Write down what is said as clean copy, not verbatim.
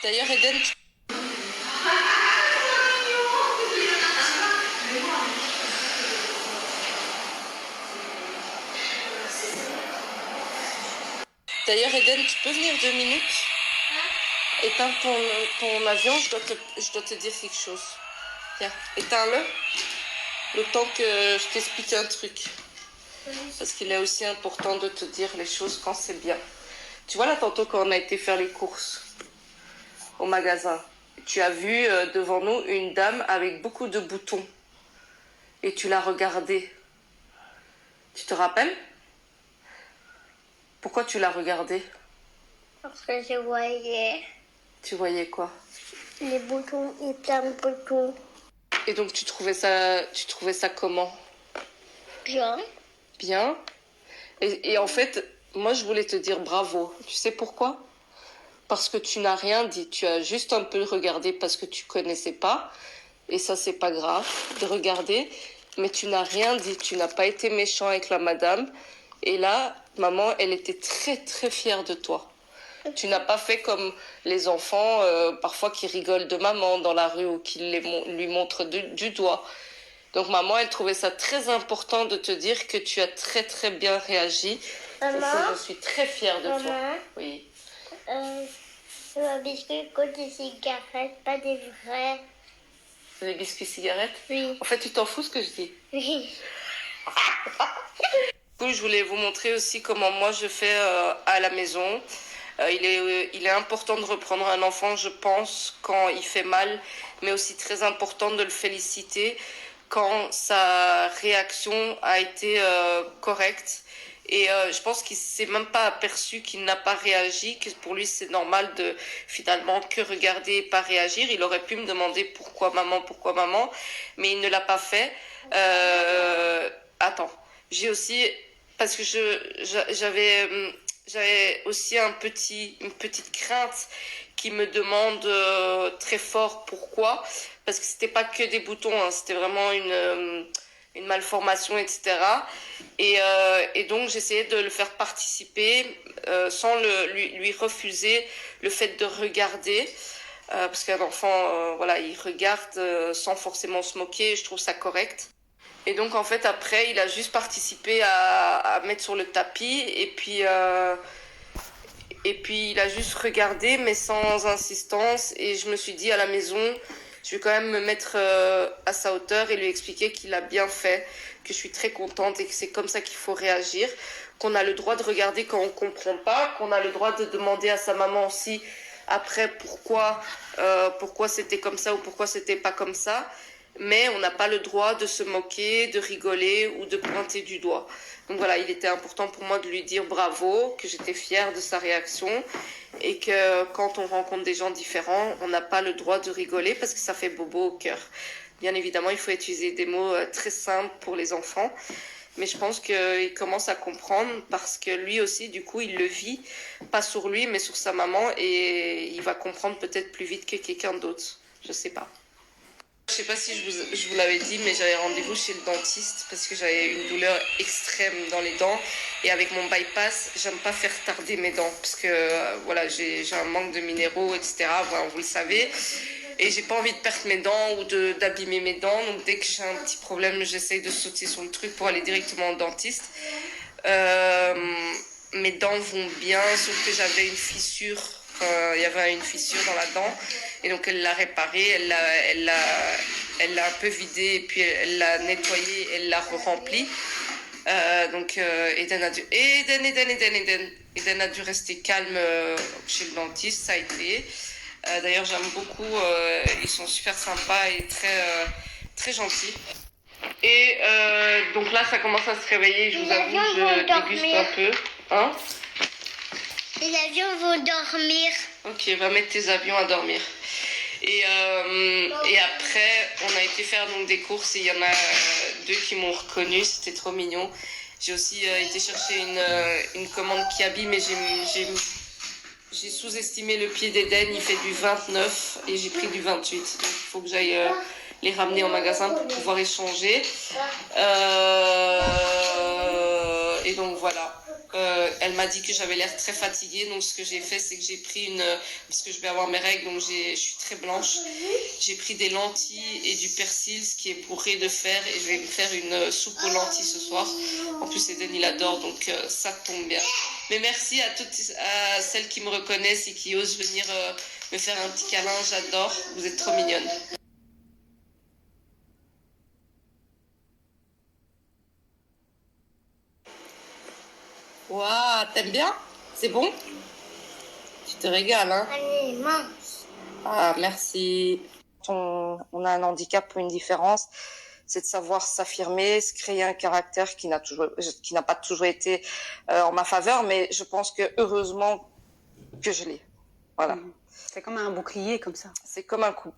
D'ailleurs, Eden, tu peux venir 2 minutes? Éteins ton avion, je dois te dire quelque chose. Tiens, éteins-le. Le temps que je t'explique un truc. Parce qu'il est aussi important de te dire les choses quand c'est bien. Tu vois là, tantôt quand on a été faire les courses au magasin, tu as vu devant nous une dame avec beaucoup de boutons. Et tu l'as regardée. Tu te rappelles? Pourquoi tu l'as regardée? Parce que je voyais Tu voyais quoi? les boutons et plein de boutons. Et donc tu trouvais ça comment? Bien. Bien. Et en fait, moi je voulais te dire bravo. Tu sais pourquoi? Parce que tu n'as rien dit. Tu as juste un peu regardé parce que tu connaissais pas. Et ça, c'est pas grave de regarder. Mais tu n'as rien dit. Tu n'as pas été méchant avec la madame. Et là, maman, elle était très très fière de toi. Tu n'as pas fait comme les enfants, parfois qui rigolent de maman dans la rue ou qui lui montrent du doigt. Donc maman, elle trouvait ça très important de te dire que tu as très très bien réagi. Maman, je suis très fière de toi. Maman, Oui. c'est un biscuit côté cigarette, pas des vrais. C'est des biscuits cigarettes? Oui. En fait, tu t'en fous ce que je dis? Oui. Du coup, je voulais vous montrer aussi comment moi je fais à la maison. Il est important de reprendre un enfant, je pense, quand il fait mal, mais aussi très important de le féliciter quand sa réaction a été correcte. Et je pense qu'il s'est même pas aperçu qu'il n'a pas réagi, que pour lui c'est normal de finalement que regarder et pas réagir. Il aurait pu me demander pourquoi maman, mais il ne l'a pas fait. Attends, j'ai aussi, parce que j'avais aussi une petite crainte qui me demande très fort pourquoi, parce que c'était pas que des boutons, hein, c'était vraiment une malformation, etc. Et donc j'essayais de le faire participer sans lui refuser le fait de regarder. Parce qu'un enfant, voilà, il regarde sans forcément se moquer, je trouve ça correct. Et donc en fait après il a juste participé à mettre sur le tapis et puis il a juste regardé mais sans insistance et je me suis dit à la maison je vais quand même me mettre à sa hauteur et lui expliquer qu'il a bien fait, que je suis très contente et que c'est comme ça qu'il faut réagir, qu'on a le droit de regarder quand on comprend pas, qu'on a le droit de demander à sa maman aussi après pourquoi c'était comme ça ou pourquoi c'était pas comme ça. Mais on n'a pas le droit de se moquer, de rigoler ou de pointer du doigt. Donc voilà, il était important pour moi de lui dire bravo, que j'étais fière de sa réaction et que quand on rencontre des gens différents, on n'a pas le droit de rigoler parce que ça fait bobo au cœur. Bien évidemment, il faut utiliser des mots très simples pour les enfants, mais je pense qu'il commence à comprendre parce que lui aussi, du coup, il le vit, pas sur lui, mais sur sa maman et il va comprendre peut-être plus vite que quelqu'un d'autre. Je sais pas. Je sais pas si je vous l'avais dit, mais j'avais rendez-vous chez le dentiste parce que j'avais une douleur extrême dans les dents. Et avec mon bypass, j'aime pas faire tarder mes dents parce que voilà, j'ai un manque de minéraux, etc. Voilà, vous le savez. Et j'ai pas envie de perdre mes dents ou d'abîmer mes dents. Donc dès que j'ai un petit problème, j'essaye de sauter sur le truc pour aller directement au dentiste. Mes dents vont bien, sauf que j'avais une fissure. Il y avait une fissure dans la dent et donc elle l'a réparée, elle l'a un peu vidée et puis elle l'a nettoyée, elle l'a remplie. Donc Eden a dû rester calme chez le dentiste, ça a été. D'ailleurs j'aime beaucoup, ils sont super sympas et très gentils. Et donc là ça commence à se réveiller, je vous avoue, je déguste un peu. Hein? Les avions vont dormir. Ok, va mettre tes avions à dormir. Et après, on a été faire donc des courses et il y en a 2 qui m'ont reconnu, c'était trop mignon. J'ai aussi été chercher une commande Kiabi, mais j'ai sous-estimé le pied d'Eden, il fait du 29 et j'ai pris du 28. Donc il faut que j'aille les ramener au magasin pour pouvoir échanger. Et donc voilà. Elle m'a dit que j'avais l'air très fatiguée, donc ce que j'ai fait, c'est que j'ai pris parce que je vais avoir mes règles, donc je suis très blanche. J'ai pris des lentilles et du persil, ce qui est bourré de fer, et je vais me faire une soupe aux lentilles ce soir. En plus, Eden, il adore, donc ça tombe bien. Mais merci à celles qui me reconnaissent et qui osent venir me faire un petit câlin, j'adore. Vous êtes trop mignonnes. Waouh, t'aimes bien? C'est bon? Tu te régales, hein? Allez, mange. Ah, merci. On a un handicap ou une différence, c'est de savoir s'affirmer, se créer un caractère qui n'a pas toujours été en ma faveur, mais je pense que heureusement que je l'ai. Voilà. C'est comme un bouclier comme ça. C'est comme un coup.